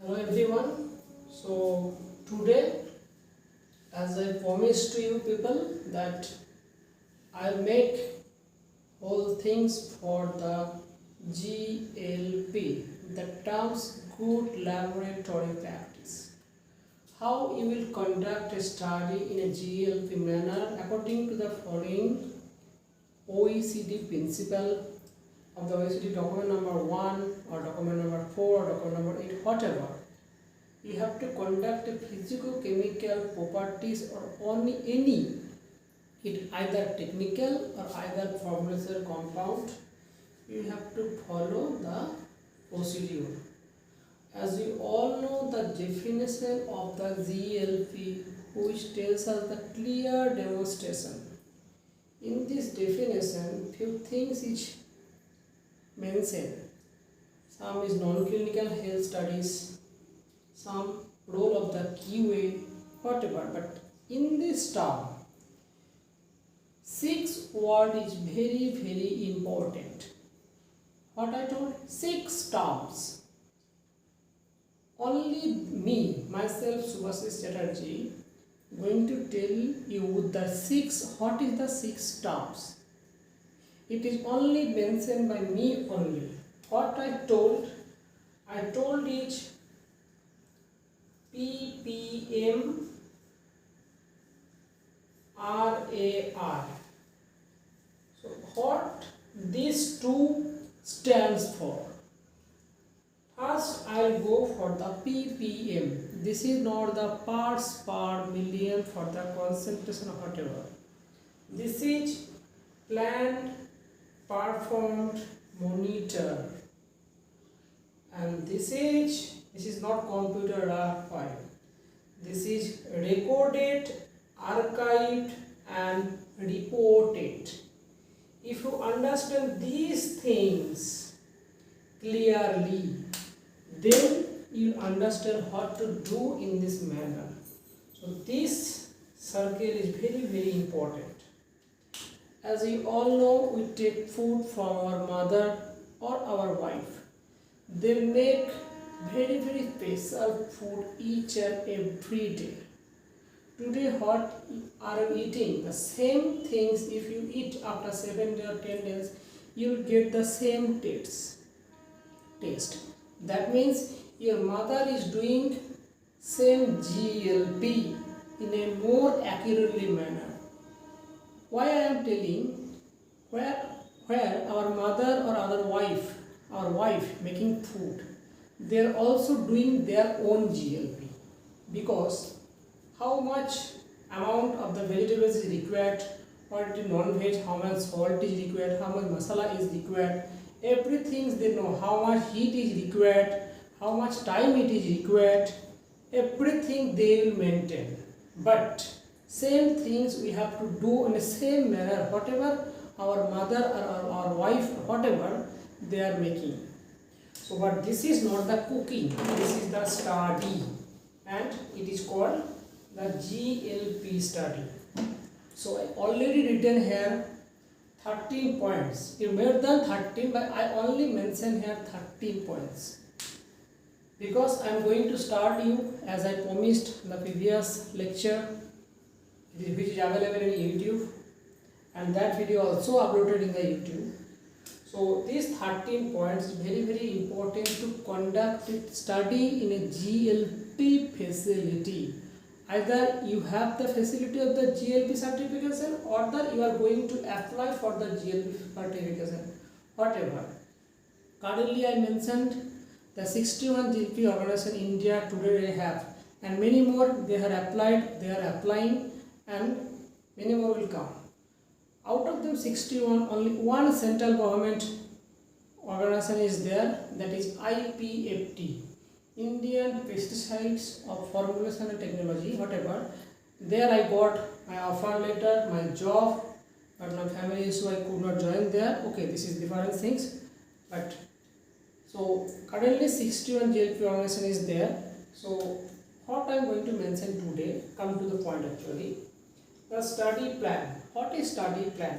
Hello everyone. So today, as I promised to you people that I'll make whole things for the GLP, the terms good laboratory practice. How you will conduct a study in a GLP manner according to the following OECD principle of the OECD document number 1 or document number 4 or document number 8, whatever. You have to conduct a physico-chemical properties or only any, it either technical or either formulation compound. You have to follow the procedure. As you all know, the definition of the GLP, which tells us the clear demonstration. In this definition, few things is mentioned. Some is non-clinical health studies, some role of the QA, whatever. But in this term, 6 word is very important. What I told? 6 terms. Only me, myself, Subhasis Chatterjee, going to tell you the 6, what is the 6 terms. It is only mentioned by me only. What I told it ppm RAR. So what these two stands for? First I will go for the ppm. This is not the parts per million for the concentration or whatever. This is planned performed monitor, and this is not computer RAR file. This is recorded, archived and reported. If you understand these things clearly, then you understand what to do in this manner. So this circle is very important. As you all know, we take food from our mother or our wife. They make very special food each and every day. Today what are you eating? The same things if you eat after 7 days or 10 days, you will get the same taste. That means your mother is doing same GLP in a more accurately manner. Why I am telling, where our mother or our wife making food, they are also doing their own GLP, because how much amount of the vegetables is required, what is non-veg, how much salt is required, how much masala is required, everything they know, how much heat is required, how much time it is required, everything they will maintain. But same things we have to do in the same manner, whatever our mother or our wife, whatever they are making. So but this is not the cooking, this is the study, and it is called the GLP study. So I already written here 13 points. You made them 13, but I only mention here 13 points, because I am going to start you as I promised in the previous lecture, which is available in YouTube, and that video also uploaded in the YouTube. So these 13 points is very important to conduct study in a GLP facility. Either you have the facility of the GLP certification, or that you are going to apply for the GLP certification, whatever. Currently I mentioned the 61 GLP organization in India today they have, and many more they have applied, they are applying, and many more will come. Out of them 61, only one central government organization is there, that is IPFT, Indian Pesticides of Formulation and Technology, whatever. There I got my offer letter, my job, but my family issue I could not join there. Okay, this is different things. But so currently 61 GLP organization is there. So what I am going to mention today, come to the point actually. The study plan. What is study plan?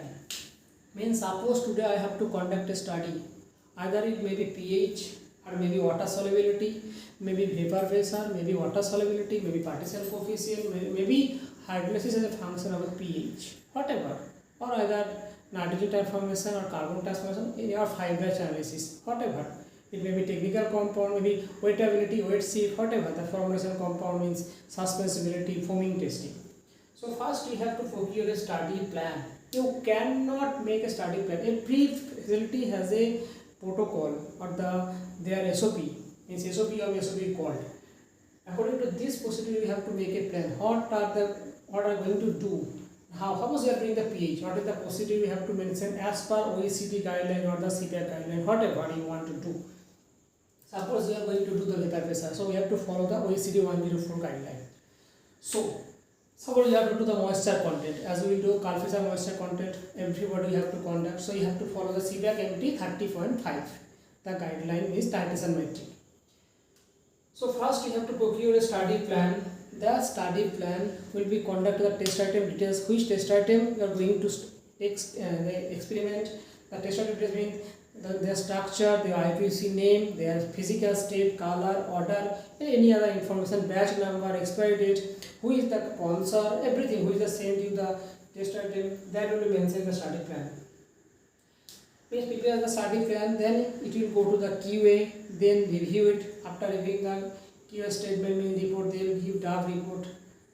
Means suppose today I have to conduct a study. Either it may be pH, or or maybe water solubility, maybe vapor pressure, maybe water solubility, maybe partition coefficient, maybe hydrolysis as a function of a pH, whatever, or either nitrogen transformation or carbon transformation in your 5 batch analysis, whatever. It may be technical compound, maybe weightability, weight shift, whatever. The formulation compound means suspensibility, foaming testing. So first you have to procure a study plan. You cannot make a study plan. Every facility has a protocol or their SOP, means SOP or SOP called. According to this procedure, you have to make a plan. What are going to do? How? Suppose you are doing the pH. What is the procedure you have to mention as per OECD guideline or the CPAC guideline, whatever you want to do. Suppose you are going to do the vapor pressure, so we have to follow the OECD 104 guideline. So suppose you have to do the moisture content, as we do Carl-Fisher moisture content, everybody have to conduct, so you have to follow the CPAC MT 30.5. The guideline is titration metric. So first you have to procure a study plan. The study plan will be conduct the test item details, which test item you are going to experiment. The test item details means their structure, their IPC name, their physical state, color, order, any other information, batch number, expiry date, who is the sponsor, everything, who is the sent you the test item, that will be mentioned in the study plan. Please prepare the study plan, then it will go to the QA, then review it. After reviewing the QA statement means report, they will give draft report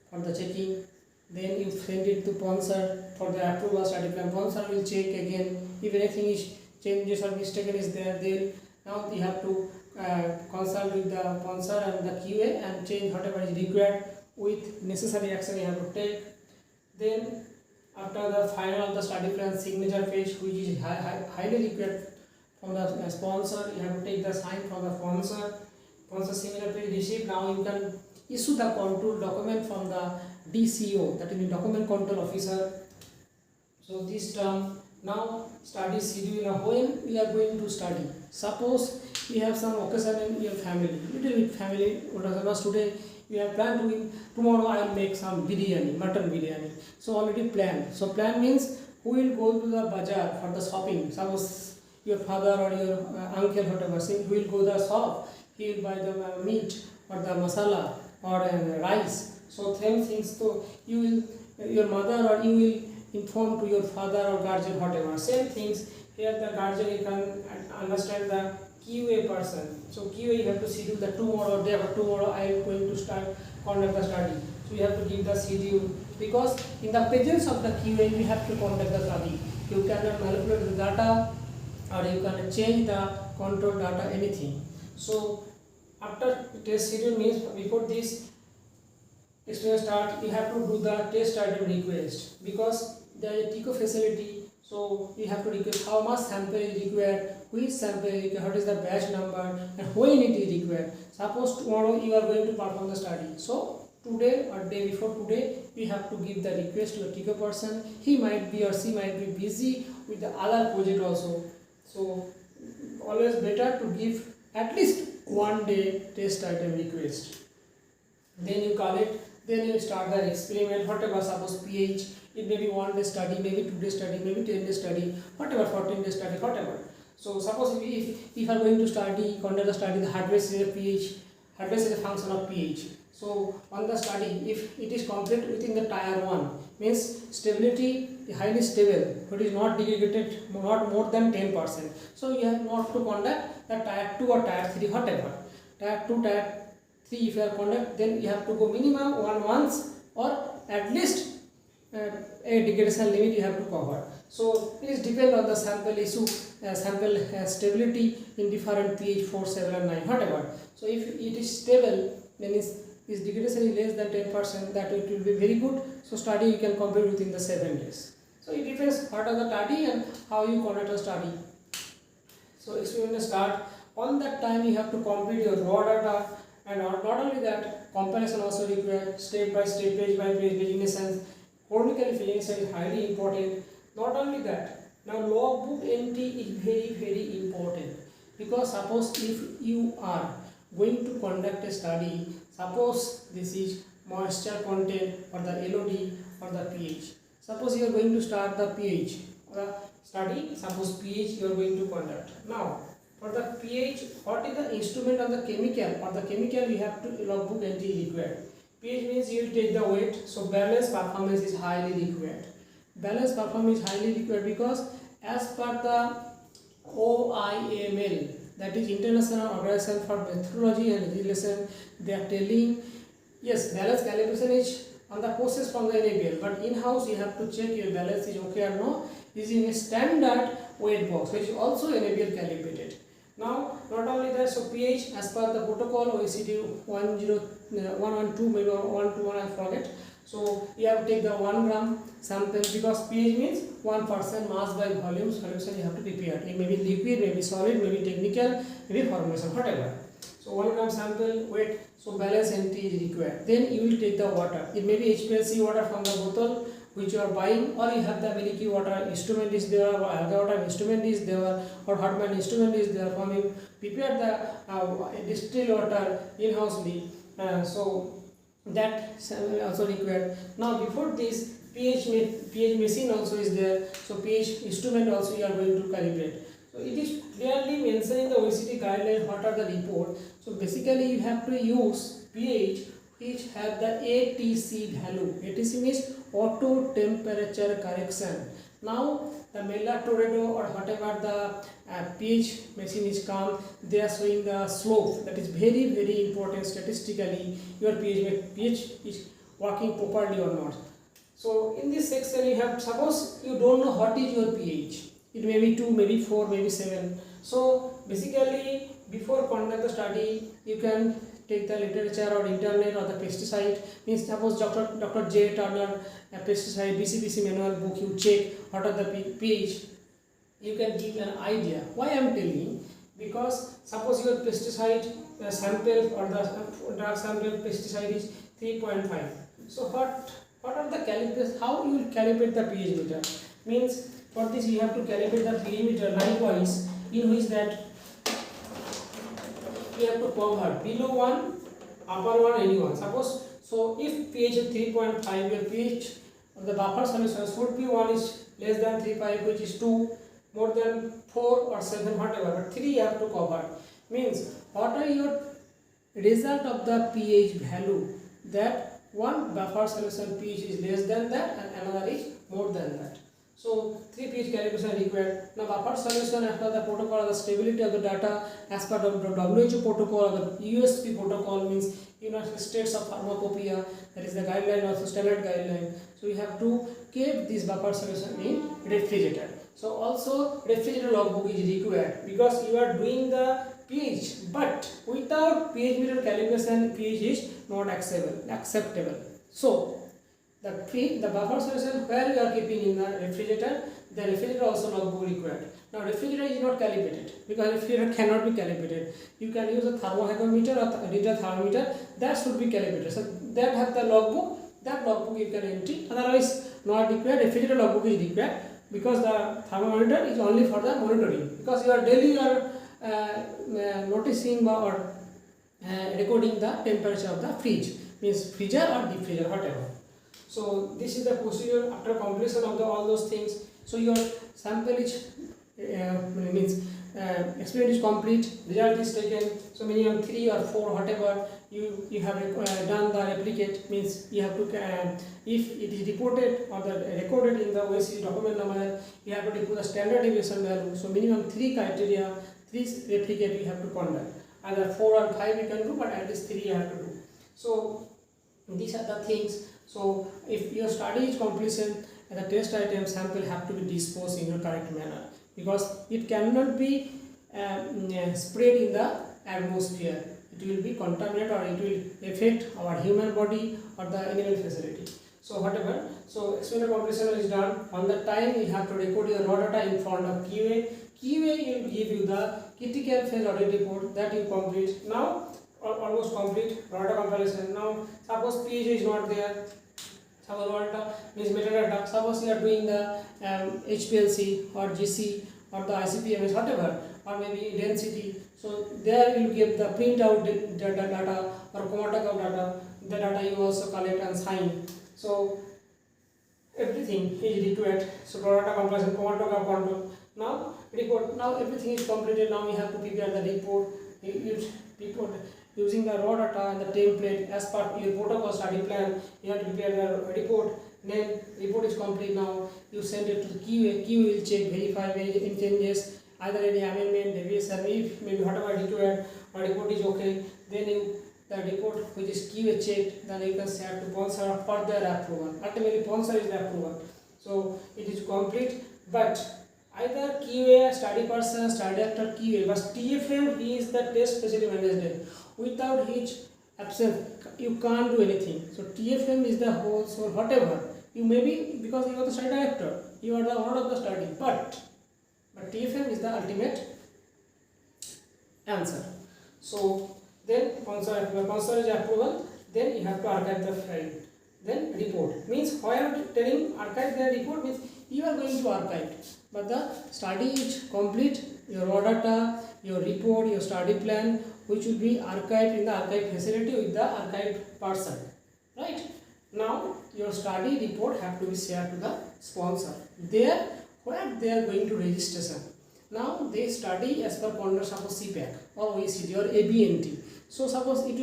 for the checking. Then you send it to sponsor for the approval study plan. Sponsor will check again if anything is changes or mistaken is there. Then now you have to consult with the sponsor and the QA and change whatever is required with necessary action you have to take. Then after the final of the study plan signature page, which is highly required from the sponsor, you have to take the sign from the sponsor. Sponsor signature page received. Now you can issue the control document from the DCO, that is the document control officer. So this term. Now study schedule. When we are going to study, suppose you have some occasion in your family, little bit family, whatever today you have planned to tomorrow I will make some biryani, mutton biryani. So already planned. So plan means who will go to the bazaar for the shopping. Suppose your father or your uncle, whatever, say who will go to the shop, he will buy the meat or the masala or rice. So same things. So you will, your mother or you will inform to your father or guardian, whatever. Same things here, the guardian you can understand the QA person. So QA you have to schedule the tomorrow, day after tomorrow I am going to start conduct the study. So you have to give the schedule, because in the presence of the QA we have to conduct the study. You cannot manipulate the data or you can change the control data, anything. So after test schedule means before this experiment start, you have to do the test item request, because there is a TICO facility. So you have to request how much sample is required, which sample is required, what is the batch number, and when it is required. Suppose tomorrow you are going to perform the study. So today or day before today, you have to give the request to a TICO person. He might be or she might be busy with the other project also. So always better to give at least one day test item request. Then you call it. Then you start the experiment, whatever, suppose pH, it may be 1 day study, maybe 2 day study, maybe 10 day study, whatever, 14 day study, whatever. So suppose if you are going to study, conduct the study, the hardware is a pH, hardware is a function of pH. So on the study, if it is complete within the tier 1, means stability highly stable, but is not degraded, not more than 10%. So you have not to conduct the tier 2 or tier 3, whatever. Tier 2, tier 3 if you are conduct, then you have to go minimum 1 month or at least a degradation limit you have to cover. So it is depend on the sample issue, sample stability in different pH 4, 7 and 9, whatever. So if it is stable, then its degradation is less than 10%, that it will be very good. So study you can complete within the 7 days. So it depends what are the study and how you conduct a study. So experiment start. On that time you have to complete your raw data, and not only that, comparison also required, step by step, page by page delineations. Chronically filling is highly important. Not only that, now logbook entry is very important, because suppose if you are going to conduct a study, suppose this is moisture content or the LOD or the pH. Suppose you are going to start the pH study, suppose pH you are going to conduct. Now For the pH, what is the instrument on the chemical? For the chemical, you have to logbook entry required. pH means you will take the weight. So balance performance is highly required. Balance performance is highly required because as per the OIML, that is International Organization for Metrology and Regulation, they are telling yes, balance calibration is on the process from the NABL, but in-house you have to check your balance is okay or no using a standard weight box which is also NABL calibrated. Now, not only that, so pH as per the protocol OECD 112 maybe 121 I forget. So you have to take the 1 gram sample because pH means 1% mass by volume solution you have to prepare. It may be liquid, maybe solid, maybe technical, maybe formulation, whatever. So 1 gram sample weight, so balance entry is required. Then you will take the water. It may be HPLC water from the bottle which you are buying, or you have the milky water instrument is there, or other water instrument is there, or Hartmann instrument is there. From you prepare the distilled water in-housely. So that also required. Now before this pH machine also is there. So pH instrument also you are going to calibrate. So it is clearly mentioned in the OECD guideline what are the report. So basically you have to use pH which have the ATC value. ATC means auto temperature correction. Now the Mela Toledo or whatever the pH machine is come, they are showing the slope. That is very very important statistically. Your pH is working properly or not. So in this section you have, suppose you don't know what is your pH. It may be 2, maybe 4, maybe 7. So basically before conduct the study you can take the literature or internet or the pesticide. Means suppose Dr. J. Turner pesticide BCBC manual book, you check what are the pH, you can give an idea. Why I am telling? Because suppose your pesticide sample or the drug sample pesticide is 3.5. So what are the calibration? How you will calibrate the pH meter? Means for this you have to calibrate the pH meter likewise, in which that you have to cover below 1, upper 1, any one. Suppose, so if pH is 3.5, your pH of the buffer solution should be 1 is less than 3.5, which is 2, more than 4 or 7, whatever, but 3 you have to cover. Means what are your result of the pH value? That one buffer solution pH is less than that and another is more than that. So 3 pH calibration required. Now buffer solution as per the protocol of the stability of the data as per the WHO protocol or the USP protocol, means United States of Pharmacopoeia, that is the guideline, also standard guideline. So you have to keep this buffer solution in refrigerator. So also refrigerator logbook is required because you are doing the pH, but without pH meter calibration pH is not acceptable. So the buffer solution where you are keeping in the refrigerator also logbook required. Now refrigerator is not calibrated because refrigerator cannot be calibrated. You can use a thermohygrometer or digital thermometer, that should be calibrated. So that have the logbook, that logbook you can entry. Otherwise not required. Refrigerator logbook is required because the thermometer is only for the monitoring. Because you are daily noticing or recording the temperature of the fridge, means freezer or deep freezer, whatever. So this is the procedure after completion of all those things. So your sample is means experiment is complete, result is taken. So minimum 3 or 4 whatever you have done the replicate, means you have to if it is reported or the recorded in the OECD document number, you have to put the standard deviation value. So minimum 3 criteria, 3 replicate you have to conduct. Either 4 or 5 you can do, but at least 3 you have to do. So these are the things. So if your study is completion, the test item sample have to be disposed in a correct manner, because it cannot be spread in the atmosphere. It will be contaminated or it will affect our human body or the animal facility. So whatever. So experiment completion is done. On the time you have to record your raw data in front of QA. QA will give you the critical phase audit report that you complete. Now almost complete raw data comparison. Now suppose pH is not there. Suppose raw data means metadata. Suppose you are doing the HPLC or GC or the ICP-MS, whatever, or maybe density. So there you give the printout data or chromatograph data. The data you also collect and sign. So everything is required. So raw data comparison, chromatograph control. Now report. Now everything is completed. Now we have to prepare the report. You use report using the raw data and the template as per your protocol study plan. You have to prepare the report. Then report is complete. Now you send it to the QA. QA will check, verify any changes, either any amendment, deviation, if maybe whatever required, or report is okay. Then you the report which is QA checked, then you can share to sponsor for their approval. Ultimately, sponsor is the approval. So it is complete, but either QA, study person, study director, QA, but TFM is the test facility manager. Without which absence, you can't do anything. So TFM is the whole, so whatever. You may be, because you are the study director, you are the owner of the study, but TFM is the ultimate answer. So then sponsor is approval, then you have to archive the file. Then report means why I am telling archive the report means you are going to archive, but the study is complete, your raw data, your report, your study plan, which will be archived in the archive facility with the archived person, right? Now your study report have to be shared to the sponsor. There where they are going to registration. Now they study as per conduct, suppose CPAC or OECD or ABNT. So suppose it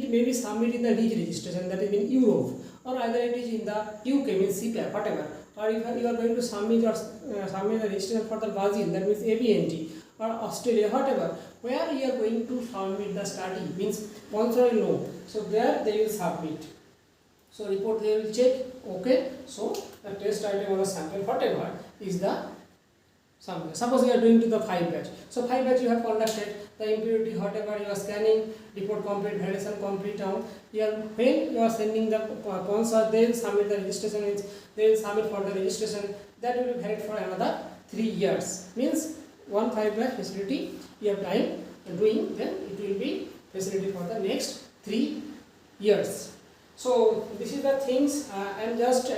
may be submitted in the REACH registration, that is in Europe, or either it is in the UK, means CPAC, whatever. Or if you are going to submit the registration for the Brazil, that means ABNT, or Australia, whatever, where you are going to submit the study, means sponsor will know. So there they will submit. So report they will check, okay. So the test item or the sample, whatever is the sample. Suppose you are doing to the 5 batch. So 5 batch you have conducted, the impurity, whatever you are scanning, report complete, validation complete. Now when you are sending the sponsor, they will submit the registration, means they will submit for the registration, that will be valid for another 3 years. Means 1 5 batch facility you have time doing, then it will be facility for the next 3 years. So this is the things. I am just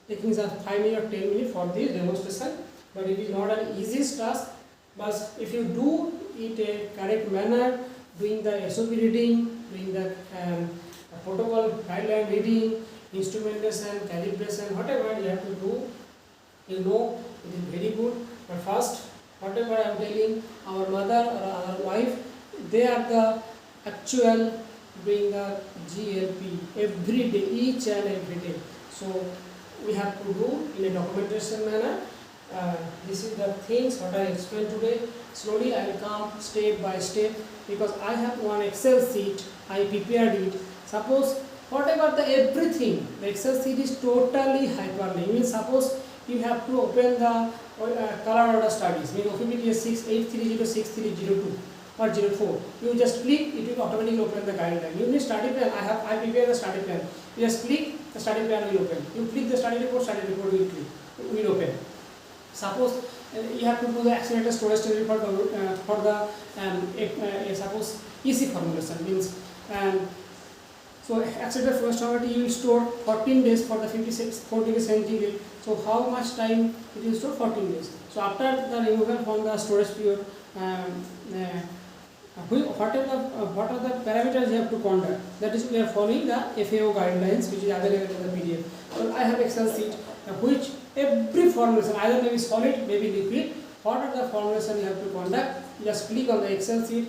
taking some 5 minutes or 10 minutes for this demonstration, but it is not an easy task. But if you do it a correct manner, doing the SOP reading, doing the protocol guideline reading, instrumentation, calibration, whatever you have to do, you know, it is very good. But first, whatever I am telling, our mother or our wife, they are the actual doing the GLP every day, each and every day. So we have to do in a documentation manner. This is the things what I explained today. Slowly I will come step by step, because I have one Excel sheet, I prepared it. Suppose whatever the everything, the Excel sheet is totally hyperlinked. Means suppose you have to open the color order studies, means OPBTS 68306302 or 04. You just click, it will automatically open the guideline. You need study plan, I prepare the study plan. You just click, the study plan will open. You click the study report will open. Suppose you have to do the accelerated storage strategy for the suppose EC formulation, means so accelerated storage strategy you will store 14 days for the 4 degrees centigrade. So how much time it will store? 14 days. So after the removal from the storage period, what are the parameters you have to conduct? That is, we are following the FAO guidelines, which is available in the PDF. So I have Excel sheet which every formulation, either maybe solid, maybe liquid, what are the formulation you have to conduct? Just click on the Excel sheet.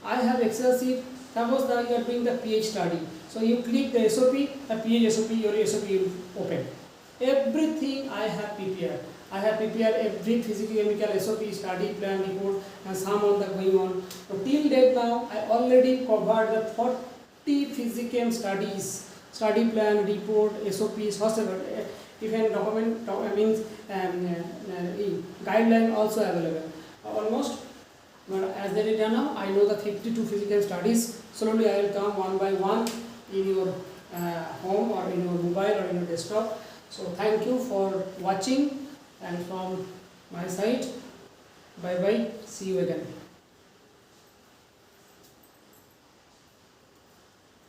I have Excel sheet. Suppose that you are doing the pH study. So you click the SOP, the pH SOP, your SOP will open. Everything I have prepared. I have prepared every physical-chemical SOP, study plan, report, and some on the going on. So till date now, I already covered the 40 physical studies, study plan, report, SOPs, whatever. Even document means guideline also available. Almost, but as there is now, I know the 52 physical studies. Slowly I will come one by one in your home or in your mobile or in your desktop. So thank you for watching, and from my side, bye bye, see you again.